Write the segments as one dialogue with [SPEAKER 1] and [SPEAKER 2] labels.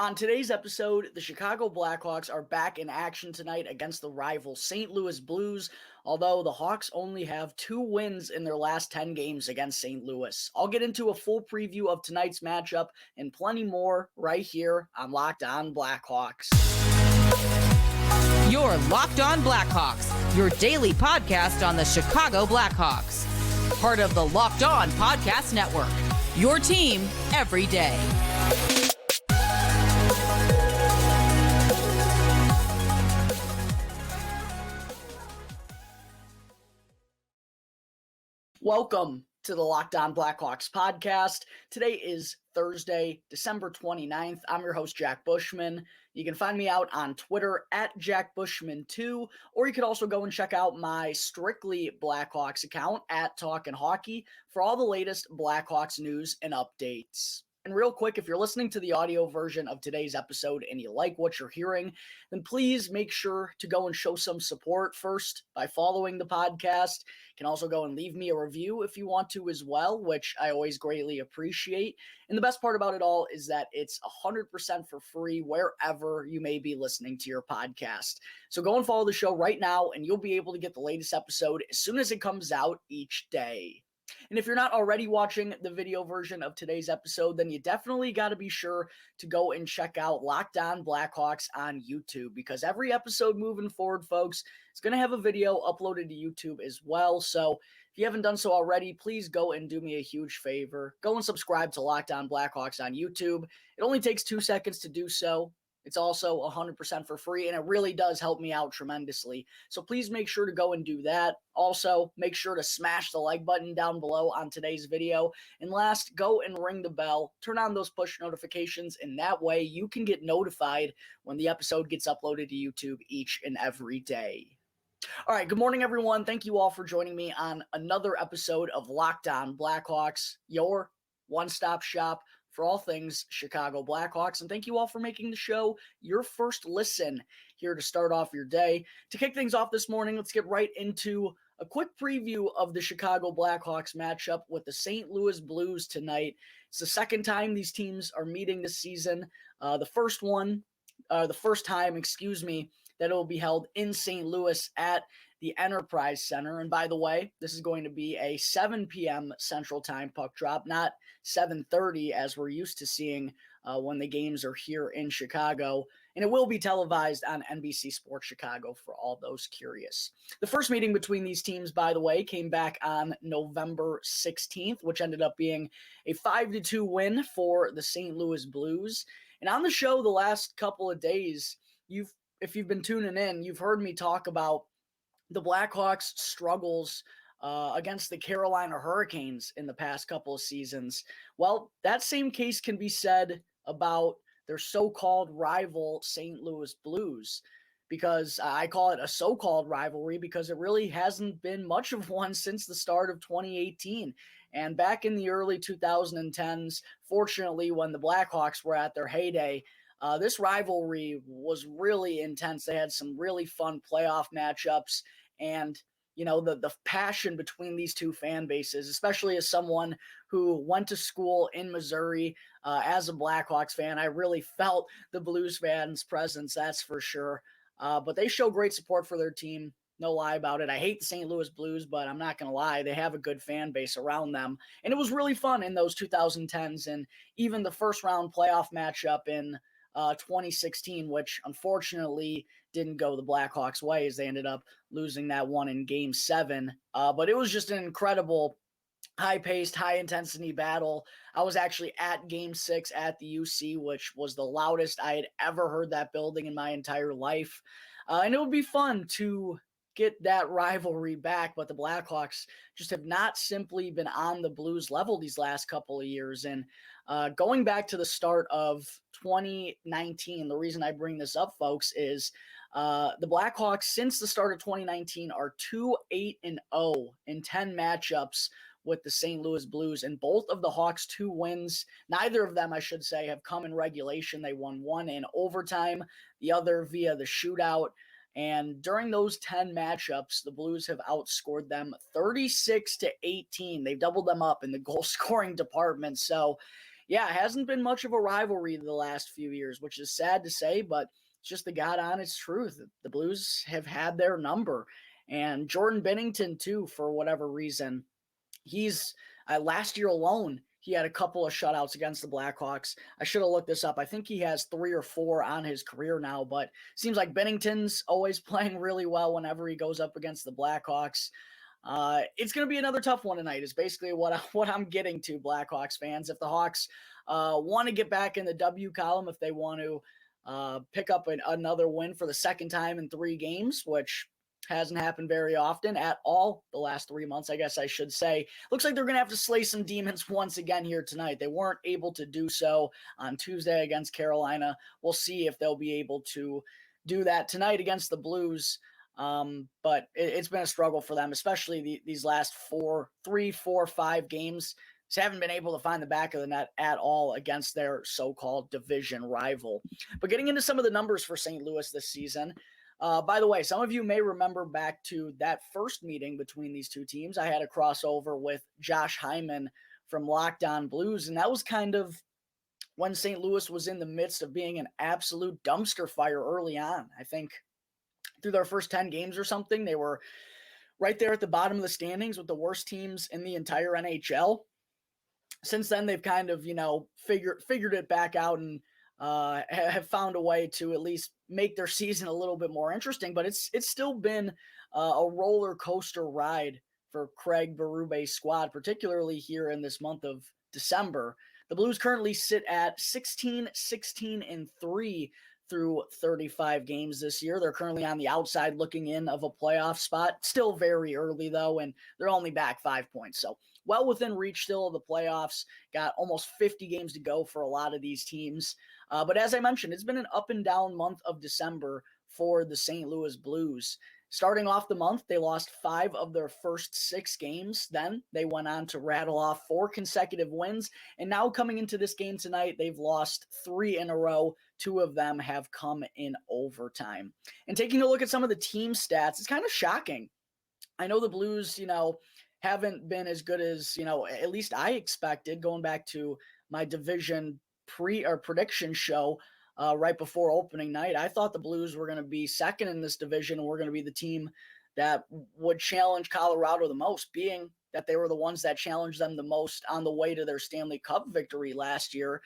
[SPEAKER 1] On today's episode, the Chicago Blackhawks are back in action tonight against the rival St. Louis Blues, although the Hawks only have 2 wins in their last 10 games against St. Louis. I'll get into a full preview of tonight's matchup and plenty more right here on Locked On Blackhawks.
[SPEAKER 2] You're Locked On Blackhawks, your daily podcast on the Chicago Blackhawks. Part of the Locked On Podcast Network, your team every day.
[SPEAKER 1] Welcome to the Locked On Blackhawks podcast. Today is Thursday, December 29th. I'm your host, Jack Bushman. You can find me out on Twitter at JackBushman2, or you could also go and check out my Strictly Blackhawks account at Talkin' Hockey for all the latest Blackhawks news and updates. And real quick, if you're listening to the audio version of today's episode and you like what you're hearing, then please make sure to go and show some support first by following the podcast. You can also go and leave me a review if you want to as well, which I always greatly appreciate. And the best part about it all is that it's 100% for free wherever you may be listening to your podcast. So go and follow the show right now, and you'll be able to get the latest episode as soon as it comes out each day. And if you're not already watching the video version of today's episode, then you definitely got to be sure to go and check out Locked On Blackhawks on YouTube, because every episode moving forward, folks, is going to have a video uploaded to YouTube as well. So if you haven't done so already, please go and do me a huge favor. Go and subscribe to Locked On Blackhawks on YouTube. It only takes 2 seconds to do so. It's also 100% for free, and it really does help me out tremendously. So please make sure to go and do that. Also, make sure to smash the like button down below on today's video. And last, go and ring the bell. Turn on those push notifications, and that way you can get notified when the episode gets uploaded to YouTube each and every day. All right, good morning, everyone. Thank you all for joining me on another episode of Locked On Blackhawks, your one-stop shop for all things Chicago Blackhawks. And thank you all for making the show your first listen here to start off your day. To kick things off this morning, let's get right into a quick preview of the Chicago Blackhawks matchup with the St. Louis Blues tonight. It's the second time these teams are meeting this season. The first time, that it will be held in St. Louis at the Enterprise Center. And by the way, this is going to be a 7 p.m. Central Time puck drop, not 7:30 as we're used to seeing when the games are here in Chicago. And it will be televised on NBC Sports Chicago for all those curious. The first meeting between these teams, by the way, came back on November 16th, which ended up being a 5-2 win for the St. Louis Blues. And on the show the last couple of days, if you've been tuning in, you've heard me talk about the Blackhawks' struggles against the Carolina Hurricanes in the past couple of seasons. Well, that same case can be said about their so-called rival St. Louis Blues, because I call it a so-called rivalry because it really hasn't been much of one since the start of 2018. And back in the early 2010s, fortunately, when the Blackhawks were at their heyday, this rivalry was really intense. They had some really fun playoff matchups, and you know, the passion between these two fan bases, especially as someone who went to school in Missouri as a Blackhawks fan, I really felt the Blues fans' presence, that's for sure. But they show great support for their team. No lie about it. I hate the St. Louis Blues, but I'm not going to lie. They have a good fan base around them. And it was really fun in those 2010s and even the first round playoff matchup in 2016, which unfortunately didn't go the Blackhawks' way as they ended up losing that one in Game 7. But it was just an incredible high-paced, high-intensity battle. I was actually at Game 6 at the UC, which was the loudest I had ever heard that building in my entire life. And it would be fun to get that rivalry back, but the Blackhawks just have not simply been on the Blues level these last couple of years. And going back to the start of 2019, the reason I bring this up, folks, is the Blackhawks, since the start of 2019, are 2-8-0 in 10 matchups with the St. Louis Blues. And both of the Hawks' 2 wins, neither of them, I should say, have come in regulation. They won one in overtime, the other via the shootout. And during those 10 matchups, the Blues have outscored them 36-18. They've doubled them up in the goal scoring department. So, yeah, it hasn't been much of a rivalry the last few years, which is sad to say, but it's just the God honest truth. The Blues have had their number. And Jordan Binnington, too, for whatever reason, he's last year alone, he had a couple of shutouts against the Blackhawks. I should have looked this up. I think he has 3 or 4 on his career now, but seems like Binnington's always playing really well whenever he goes up against the Blackhawks. It's going to be another tough one tonight is basically what I'm getting to, Blackhawks fans. If the Hawks want to get back in the W column, if they want to pick up another win for the second time in 3 games, which hasn't happened very often at all the last 3 months, I guess I should say. Looks like they're going to have to slay some demons once again here tonight. They weren't able to do so on Tuesday against Carolina. We'll see if they'll be able to do that tonight against the Blues. But it's been a struggle for them, especially these last 3, 4, 5 games. They haven't been able to find the back of the net at all against their so-called division rival. But getting into some of the numbers for St. Louis this season, by the way, some of you may remember back to that first meeting between these two teams. I had a crossover with Josh Hyman from Locked On Blues, and that was kind of when St. Louis was in the midst of being an absolute dumpster fire early on. I think through their first 10 games or something, they were right there at the bottom of the standings with the worst teams in the entire NHL. Since then, they've kind of, figured it back out and have found a way to at least make their season a little bit more interesting, but it's still been a roller coaster ride for Craig Berube's squad, particularly here in this month of December. The Blues currently sit at 16-16-3 through 35 games this year. They're currently on the outside looking in of a playoff spot. Still very early, though, and they're only back 5 points. So well within reach still of the playoffs. Got almost 50 games to go for a lot of these teams. But as I mentioned, it's been an up and down month of December for the St. Louis Blues. Starting off the month, they lost 5 of their first 6 games. Then they went on to rattle off 4 consecutive wins. And now coming into this game tonight, they've lost 3 in a row. 2 of them have come in overtime. And taking a look at some of the team stats, it's kind of shocking. I know the Blues, haven't been as good as, at least I expected going back to my division prediction show right before opening night. I thought the Blues were going to be second in this division and were going to be the team that would challenge Colorado the most, being that they were the ones that challenged them the most on the way to their Stanley Cup victory last year.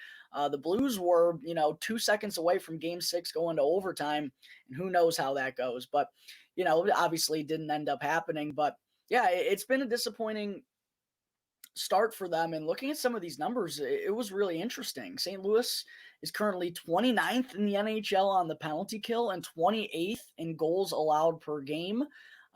[SPEAKER 1] The Blues were, 2 seconds away from Game 6 going to overtime, and who knows how that goes. But, obviously didn't end up happening. But, yeah, it's been a disappointing start for them. And looking at some of these numbers, it was really interesting. St. Louis is currently 29th in the NHL on the penalty kill and 28th in goals allowed per game.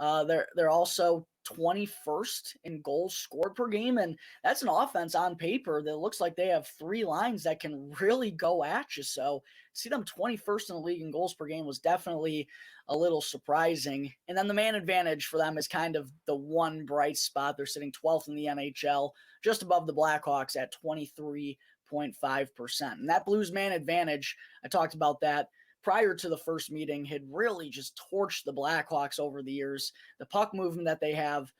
[SPEAKER 1] They're also 21st in goals scored per game, and that's an offense on paper that looks like they have 3 lines that can really go at you. So see them 21st in the league in goals per game was definitely a little surprising. And then the man advantage for them is kind of the one bright spot. They're sitting 12th in the NHL, just above the Blackhawks at 23.5%. And that Blues man advantage, I talked about that prior to the first meeting, had really just torched the Blackhawks over the years. The puck movement that they have,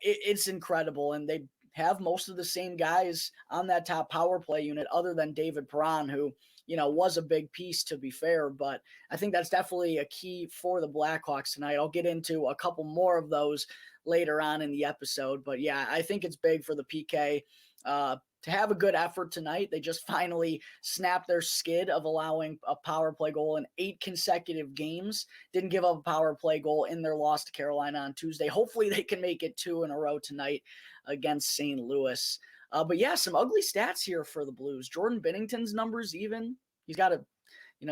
[SPEAKER 1] it's incredible. And they have most of the same guys on that top power play unit other than David Perron, who, was a big piece, to be fair. But I think that's definitely a key for the Blackhawks tonight. I'll get into a couple more of those later on in the episode. But, yeah, I think it's big for the PK to have a good effort tonight. They just finally snapped their skid of allowing a power play goal in 8 consecutive games. Didn't give up a power play goal in their loss to Carolina on Tuesday. Hopefully they can make it 2 in a row tonight against St. Louis. But yeah, some ugly stats here for the Blues. Jordan Binnington's numbers even. He's got a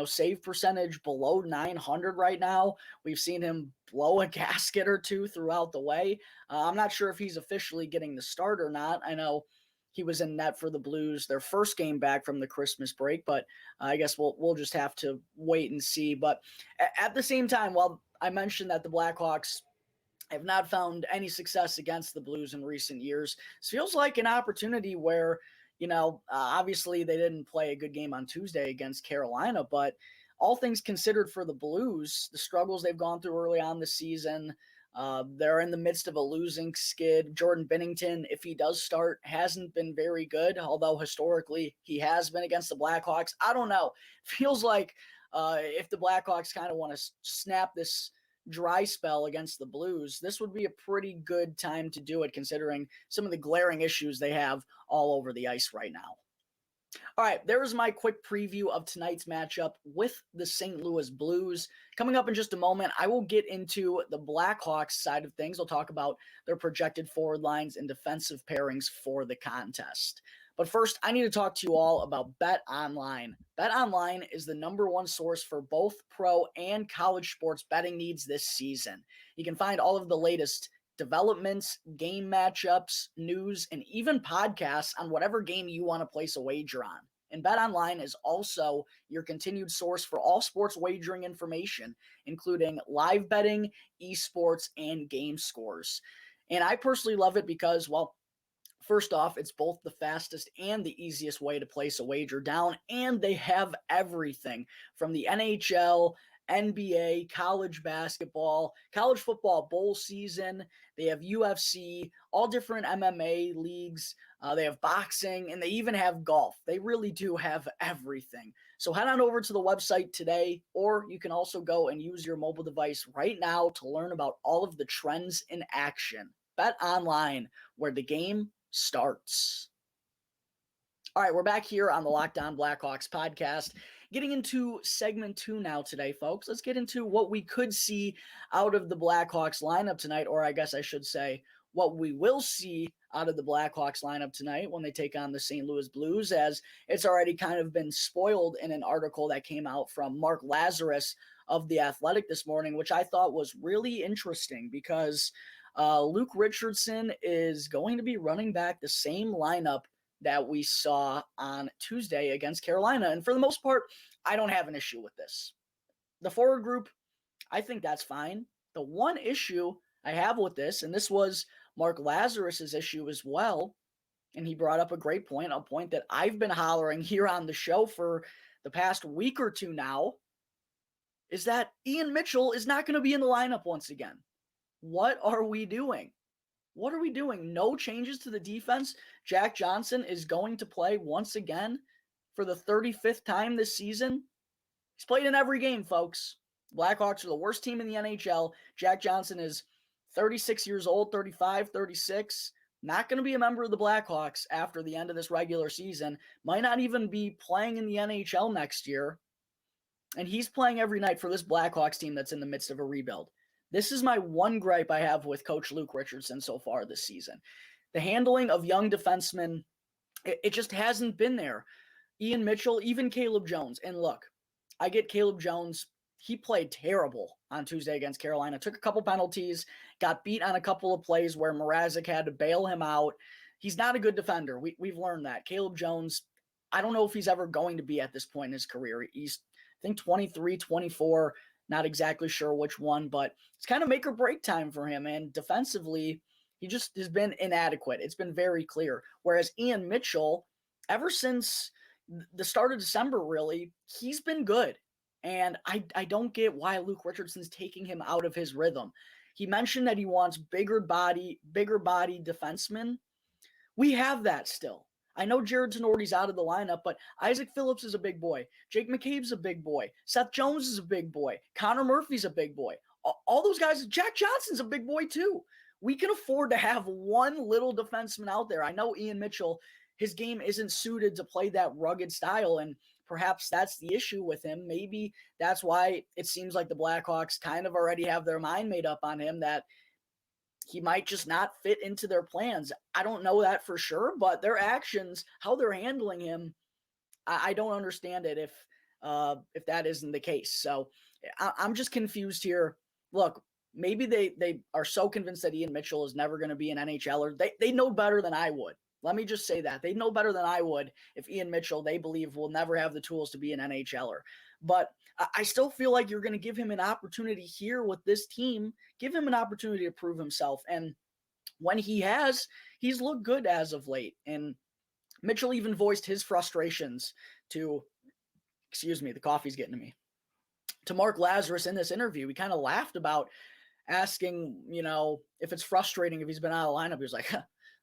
[SPEAKER 1] save percentage below 900 right now. We've seen him blow a gasket or 2 throughout the way. I'm not sure if he's officially getting the start or not. I know he was in net for the Blues their first game back from the Christmas break, but I guess we'll just have to wait and see. But at the same time, while I mentioned that the Blackhawks have not found any success against the Blues in recent years, this feels like an opportunity where, obviously they didn't play a good game on Tuesday against Carolina, but all things considered for the Blues, the struggles they've gone through early on this season, They're in the midst of a losing skid. Jordan Binnington, if he does start, hasn't been very good, although historically he has been against the Blackhawks. I don't know. Feels like if the Blackhawks kind of want to snap this dry spell against the Blues, this would be a pretty good time to do it, considering some of the glaring issues they have all over the ice right now. All right, there is my quick preview of tonight's matchup with the St. Louis Blues. Coming up in just a moment, I will get into the Blackhawks side of things. I'll talk about their projected forward lines and defensive pairings for the contest. But first, I need to talk to you all about BetOnline. BetOnline is the #1 source for both pro and college sports betting needs this season. You can find all of the latest developments, game matchups, news, and even podcasts on whatever game you want to place a wager on. And BetOnline is also your continued source for all sports wagering information, including live betting, esports, and game scores. And I personally love it because, well, first off, it's both the fastest and the easiest way to place a wager down, and they have everything from the NHL, NBA, college basketball, college football bowl season. They have UFC, all different MMA leagues. They have boxing, and they even have golf. They really do have everything. So head on over to the website today, or you can also go and use your mobile device right now to learn about all of the trends in action. Bet online, where the game starts. All right, we're back here on the Locked On Blackhawks podcast. Getting into segment 2 now today, folks. Let's get into what we could see out of the Blackhawks lineup tonight, or I guess I should say what we will see out of the Blackhawks lineup tonight when they take on the St. Louis Blues, as it's already kind of been spoiled in an article that came out from Mark Lazarus of The Athletic this morning, which I thought was really interesting because Luke Richardson is going to be running back the same lineup that we saw on Tuesday against Carolina. And for the most part, I don't have an issue with this. The forward group, I think that's fine. The one issue I have with this, and this was Mark Lazarus's issue as well, and he brought up a great point, a point that I've been hollering here on the show for the past week or two now, is that Ian Mitchell is not going to be in the lineup once again. What are we doing? What are we doing? No changes to the defense. Jack Johnson is going to play once again for the 35th time this season. He's played in every game, folks. Blackhawks are the worst team in the NHL. Jack Johnson is 36 years old, 35, 36. Not going to be a member of the Blackhawks after the end of this regular season. Might not even be playing in the NHL next year. And he's playing every night for this Blackhawks team that's in the midst of a rebuild. This is my one gripe I have with Coach Luke Richardson so far this season. The handling of young defensemen, it just hasn't been there. Ian Mitchell, even Caleb Jones. And look, I get Caleb Jones. He played terrible on Tuesday against Carolina. Took a couple penalties, got beat on a couple of plays where Mrazek had to bail him out. He's not a good defender. We've learned that. Caleb Jones, I don't know if he's ever going to be at this point in his career. He's, I think, 23, 24. Not exactly sure which one, but it's kind of make or break time for him. And defensively, he just has been inadequate. It's been very clear. Whereas Ian Mitchell, ever since the start of December, really, he's been good. And I don't get why Luke Richardson's taking him out of his rhythm. He mentioned that he wants bigger body defensemen. We have that still. I know Jared Tenorti's out of the lineup, but Isaac Phillips is a big boy. Jake McCabe's a big boy. Seth Jones is a big boy. Connor Murphy's a big boy. All those guys, Jack Johnson's a big boy too. We can afford to have one little defenseman out there. I know Ian Mitchell, his game isn't suited to play that rugged style, and perhaps that's the issue with him. Maybe that's why it seems like the Blackhawks kind of already have their mind made up on him, that he might just not fit into their plans. I don't know that for sure, but their actions, how they're handling him, I don't understand it if that isn't the case. So I'm just confused here. Look, maybe they are so convinced that Ian Mitchell is never going to be an NHLer. They know better than I would. Let me just say that. They know better than I would if Ian Mitchell, they believe, will never have the tools to be an NHLer. But I still feel like you're going to give him an opportunity here with this team. Give him an opportunity to prove himself. And when he has, he's looked good as of late. And Mitchell even voiced his frustrations to, the coffee's getting to me, to Mark Lazarus in this interview. He kind of laughed about asking, if it's frustrating if he's been out of the lineup. He was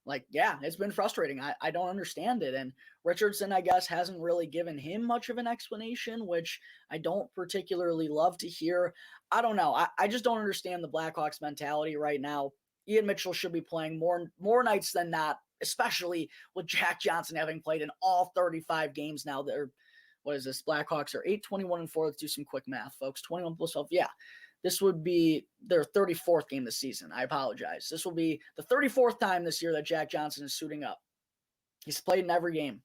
[SPEAKER 1] like, yeah, it's been frustrating. I don't understand it. And Richardson, I guess, hasn't really given him much of an explanation, which I don't particularly love to hear. I don't know. I just don't understand the Blackhawks mentality right now. Ian Mitchell should be playing more nights than not, especially with Jack Johnson having played in all 35 games now. What is this? Blackhawks are 8-21-4. Let's do some quick math, folks. 21 plus 12. Yeah. This would be their 34th game this season. I apologize. This will be the 34th time this year that Jack Johnson is suiting up. He's played in every game.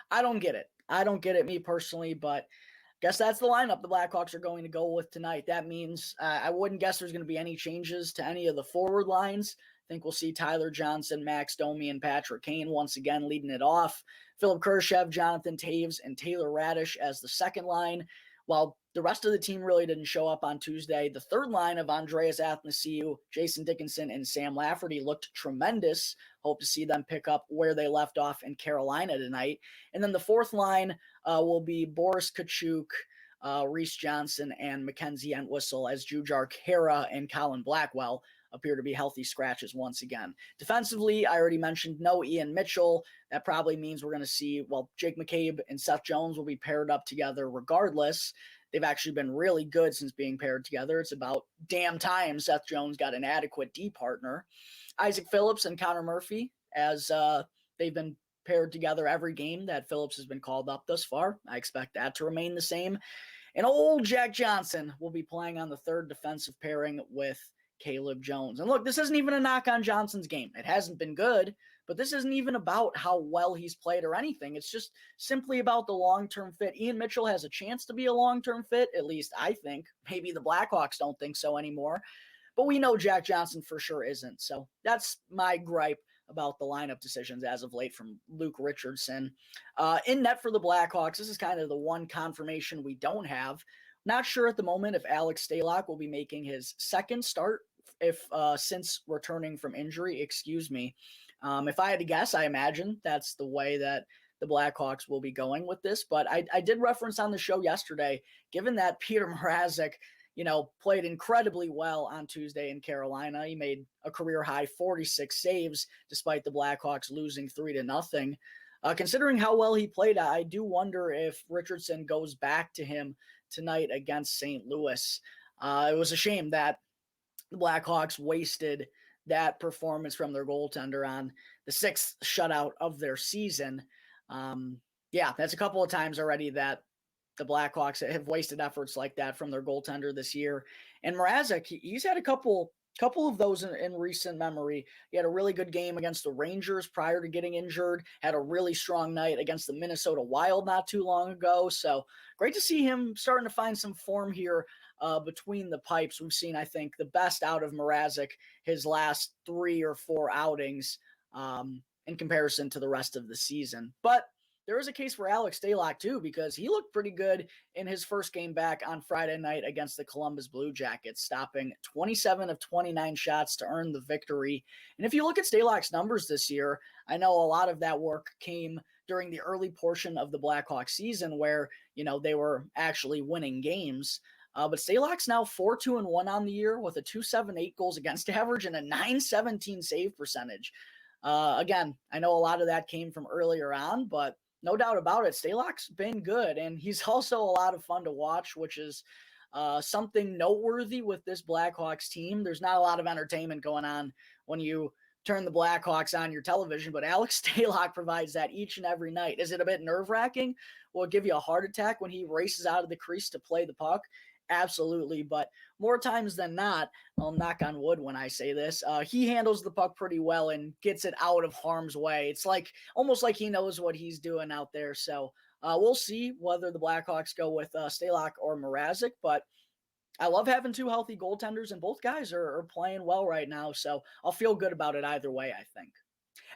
[SPEAKER 1] I don't get it, me personally, but I guess that's the lineup the Blackhawks are going to go with tonight. That means I wouldn't guess there's going to be any changes to any of the forward lines. I think we'll see Tyler Johnson, Max Domi, and Patrick Kane once again leading it off. Philip Kurashev, Jonathan Taves, and Taylor Radish as the second line. While the rest of the team really didn't show up on Tuesday, the third line of Andreas Athanasiou, Jason Dickinson, and Sam Lafferty looked tremendous. Hope to see them pick up where they left off in Carolina tonight. And then the fourth line will be Boris Kachuk, Reese Johnson, and Mackenzie Entwistle, as Jujar Khaira and Colin Blackwell appear to be healthy scratches once again. Defensively, I already mentioned no Ian Mitchell. That probably means we're going to see, Jake McCabe and Seth Jones will be paired up together regardless. They've actually been really good since being paired together. It's about damn time Seth Jones got an adequate D partner. Isaac Phillips and Connor Murphy, as they've been paired together every game that Phillips has been called up thus far. I expect that to remain the same. And old Jack Johnson will be playing on the third defensive pairing with Caleb Jones. And look, this isn't even a knock on Johnson's game. It hasn't been good, but this isn't even about how well he's played or anything. It's just simply about the long-term fit. Ian Mitchell has a chance to be a long-term fit, at least I think. Maybe the Blackhawks don't think so anymore, but we know Jack Johnson for sure isn't. So that's my gripe about the lineup decisions as of late from Luke Richardson. In net for the Blackhawks, this is kind of the one confirmation we don't have. Not sure at the moment if Alex Stalock will be making his second start since returning from injury, If I had to guess, I imagine that's the way that the Blackhawks will be going with this. But I did reference on the show yesterday, given that Peter Mrazek, played incredibly well on Tuesday in Carolina. He made a career high 46 saves despite the Blackhawks losing 3-0. Considering how well he played, I do wonder if Richardson goes back to him tonight against St. Louis. It was a shame that the Blackhawks wasted that performance from their goaltender on the sixth shutout of their season. That's a couple of times already that the Blackhawks have wasted efforts like that from their goaltender this year. And Mrazek, he's had a couple of those in recent memory. He had a really good game against the Rangers prior to getting injured, had a really strong night against the Minnesota Wild not too long ago. So great to see him starting to find some form here between the pipes. We've seen, I think, the best out of Mrazek his last 3 or 4 outings in comparison to the rest of the season. But there is a case for Alex Stalock too, because he looked pretty good in his first game back on Friday night against the Columbus Blue Jackets, stopping 27 of 29 shots to earn the victory. And if you look at Stalock's numbers this year, I know a lot of that work came during the early portion of the Blackhawks season where, they were actually winning games. But Stalock's now 4-2-1 on the year with a 2.78 goals against average and a 9.17 save percentage. Again, I know a lot of that came from earlier on, but no doubt about it, Stalock's been good, and he's also a lot of fun to watch, which is something noteworthy with this Blackhawks team. There's not a lot of entertainment going on when you turn the Blackhawks on your television, but Alex Stalock provides that each and every night. Is it a bit nerve-wracking? Will it give you a heart attack when he races out of the crease to play the puck? Absolutely, but more times than not, I'll knock on wood when I say this, he handles the puck pretty well and gets it out of harm's way. It's almost like he knows what he's doing out there. So we'll see whether the Blackhawks go with Stalock or Mrazek, but I love having 2 healthy goaltenders, and both guys are playing well right now. So I'll feel good about it either way, I think.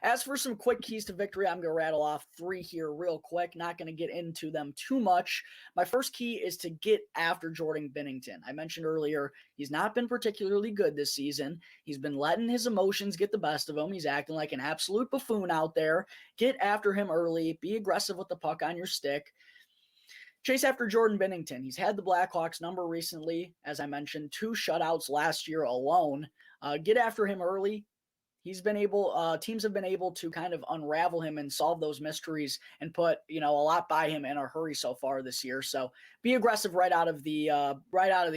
[SPEAKER 1] As for some quick keys to victory, I'm going to rattle off 3 here real quick. Not going to get into them too much. My first key is to get after Jordan Binnington. I mentioned earlier, he's not been particularly good this season. He's been letting his emotions get the best of him. He's acting like an absolute buffoon out there. Get after him early. Be aggressive with the puck on your stick. Chase after Jordan Binnington. He's had the Blackhawks number recently, as I mentioned, 2 shutouts last year alone. Get after him early. He's been able, teams have been able to kind of unravel him and solve those mysteries and put, a lot by him in a hurry so far this year. So be aggressive right out of the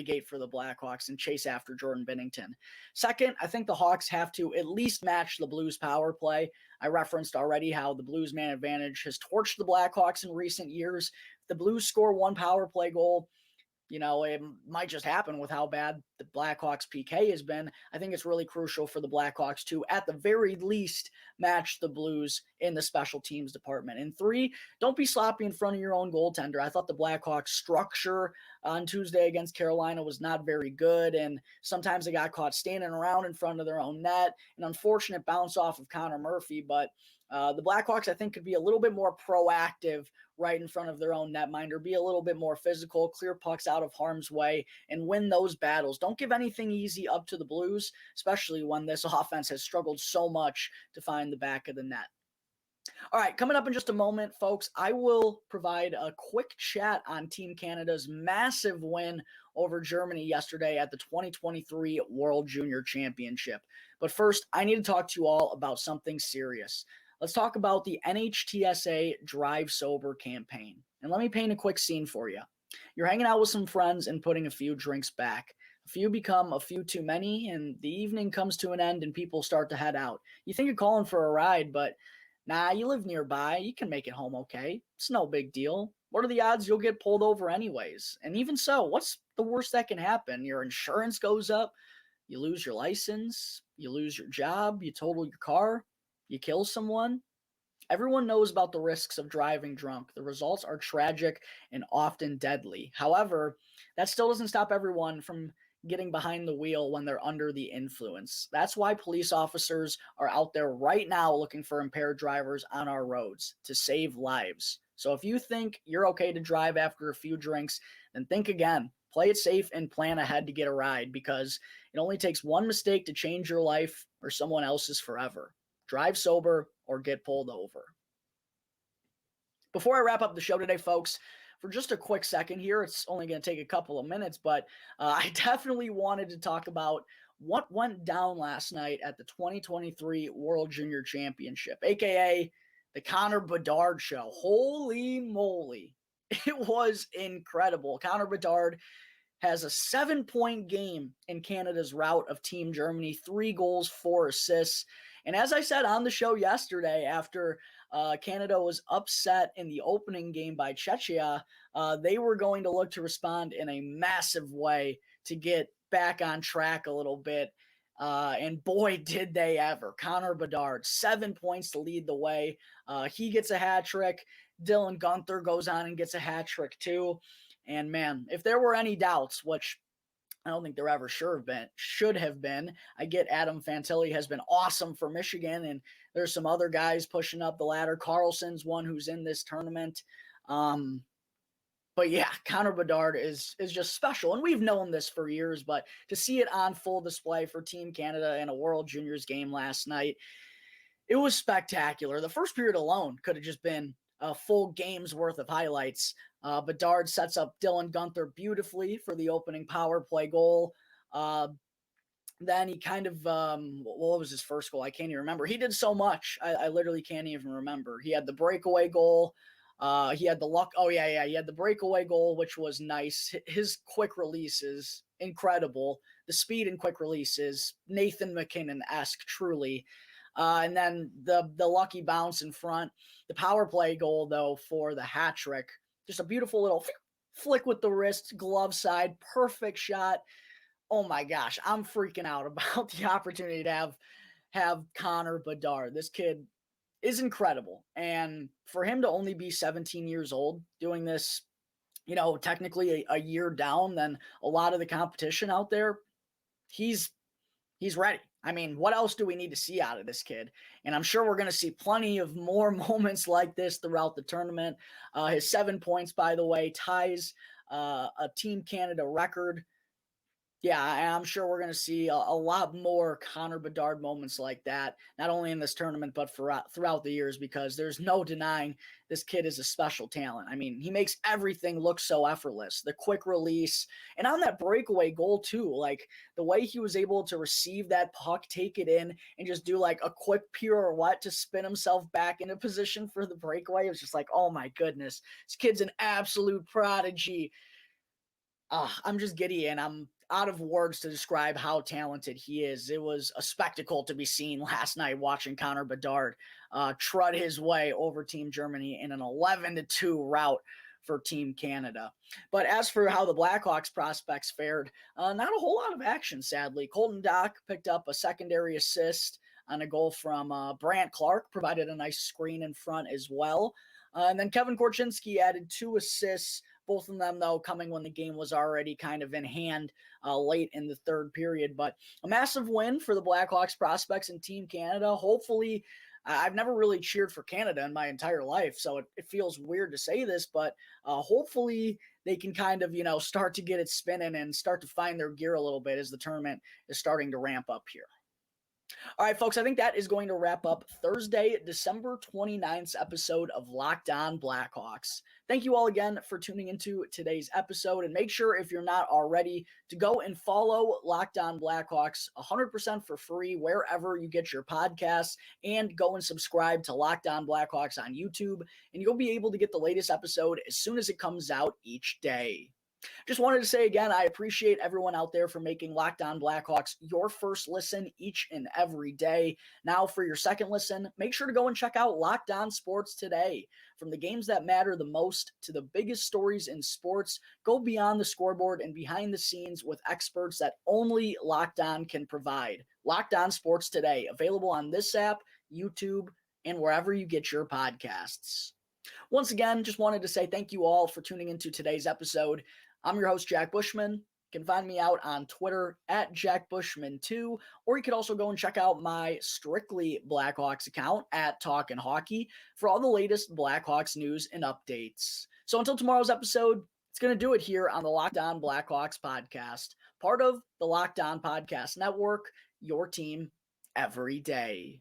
[SPEAKER 1] gate for the Blackhawks and chase after Jordan Binnington. Second, I think the Hawks have to at least match the Blues power play. I referenced already how the Blues man advantage has torched the Blackhawks in recent years. If the Blues score 1 power play goal, it might just happen with how bad the Blackhawks PK has been. I think it's really crucial for the Blackhawks to, at the very least, match the Blues in the special teams department. And 3, don't be sloppy in front of your own goaltender. I thought the Blackhawks structure on Tuesday against Carolina was not very good, and sometimes they got caught standing around in front of their own net. An unfortunate bounce off of Connor Murphy, but the Blackhawks, I think, could be a little bit more proactive right in front of their own netminder, be a little bit more physical, clear pucks out of harm's way, and win those battles. Don't give anything easy up to the Blues, especially when this offense has struggled so much to find the back of the net. All right, coming up in just a moment, folks, I will provide a quick chat on Team Canada's massive win over Germany yesterday at the 2023 World Junior Championship. But first, I need to talk to you all about something serious. Let's talk about the NHTSA Drive Sober campaign. And let me paint a quick scene for you. You're hanging out with some friends and putting a few drinks back. A few become a few too many, and the evening comes to an end and people start to head out. You think you're calling for a ride, but nah, you live nearby. You can make it home okay. It's no big deal. What are the odds you'll get pulled over anyways? And even so, what's the worst that can happen? Your insurance goes up, you lose your license, you lose your job, you total your car, you kill someone. Everyone knows about the risks of driving drunk. The results are tragic and often deadly. However, that still doesn't stop everyone from getting behind the wheel when they're under the influence. That's why police officers are out there right now looking for impaired drivers on our roads to save lives. So if you think you're okay to drive after a few drinks, then think again. Play it safe and plan ahead to get a ride, because it only takes one mistake to change your life or someone else's forever. Drive sober or get pulled over. Before I wrap up the show today, folks, for just a quick second here, it's only going to take a couple of minutes, but I definitely wanted to talk about what went down last night at the 2023 World Junior Championship, aka the Connor Bedard show. Holy moly. It was incredible. Connor Bedard has a 7-point game in Canada's rout of Team Germany, 3 goals, 4 assists. And as I said on the show yesterday, after Canada was upset in the opening game by Czechia, they were going to look to respond in a massive way to get back on track a little bit. And boy, did they ever. Connor Bedard, 7 points to lead the way. He gets a hat trick. Dylan Guenther goes on and gets a hat trick too. And man, if there were any doubts, which I don't think there ever should have been. I get Adam Fantilli has been awesome for Michigan, and there's some other guys pushing up the ladder. Carlson's one who's in this tournament. But yeah, Connor Bedard is just special, and we've known this for years, but to see it on full display for Team Canada in a World Juniors game last night, it was spectacular. The first period alone could have just been a full game's worth of highlights. Bedard sets up Dylan Guenther beautifully for the opening power play goal. Then he kind of, what was his first goal? I can't even remember. He did so much. I literally can't even remember. He had the breakaway goal. He had the luck. Oh, yeah. He had the breakaway goal, which was nice. His quick release is incredible. The speed and quick release is Nathan McKinnon-esque, truly. And then the lucky bounce in front. The power play goal, though, for the hat trick. Just a beautiful little flick with the wrist, glove side, perfect shot. Oh my gosh, I'm freaking out about the opportunity to have Connor Bedard. This kid is incredible. And for him to only be 17 years old doing this, technically a year down than a lot of the competition out there, he's ready. I mean, what else do we need to see out of this kid? And I'm sure we're going to see plenty of more moments like this throughout the tournament. His 7 points, by the way, ties a Team Canada record. Yeah, I'm sure we're going to see a lot more Connor Bedard moments like that, not only in this tournament, but throughout the years, because there's no denying this kid is a special talent. I mean, he makes everything look so effortless. The quick release, and on that breakaway goal, too, like the way he was able to receive that puck, take it in, and just do like a quick pirouette to spin himself back into position for the breakaway. It was just like, oh my goodness, this kid's an absolute prodigy. I'm just giddy and I'm out of words to describe how talented he is. It was a spectacle to be seen last night watching Connor Bedard trud his way over Team Germany in an 11-2 rout for Team Canada. But as for how the Blackhawks prospects fared, not a whole lot of action, sadly. Colton Dach picked up a secondary assist on a goal from Brant Clark, provided a nice screen in front as well. And then Kevin Korchinski added 2 assists, both of them, though, coming when the game was already kind of in hand late in the third period. But a massive win for the Blackhawks prospects and Team Canada. Hopefully, I've never really cheered for Canada in my entire life, so it feels weird to say this, but hopefully they can kind of, start to get it spinning and start to find their gear a little bit as the tournament is starting to ramp up here. All right, folks, I think that is going to wrap up Thursday, December 29th episode of Locked On Blackhawks. Thank you all again for tuning into today's episode, and make sure, if you're not already, to go and follow Locked On Blackhawks 100% for free wherever you get your podcasts, and go and subscribe to Locked On Blackhawks on YouTube, and you'll be able to get the latest episode as soon as it comes out each day. Just wanted to say again, I appreciate everyone out there for making Locked On Blackhawks your first listen each and every day. Now, for your second listen, make sure to go and check out Locked On Sports Today. From the games that matter the most to the biggest stories in sports, go beyond the scoreboard and behind the scenes with experts that only Locked On can provide. Locked On Sports Today, available on this app, YouTube, and wherever you get your podcasts. Once again, just wanted to say thank you all for tuning into today's episode. I'm your host, Jack Bushman. You can find me out on Twitter at JackBushman2, or you could also go and check out my Strictly Blackhawks account at Talkin' Hockey for all the latest Blackhawks news and updates. So until tomorrow's episode, it's going to do it here on the Locked On Blackhawks podcast, part of the Locked On Podcast Network, your team every day.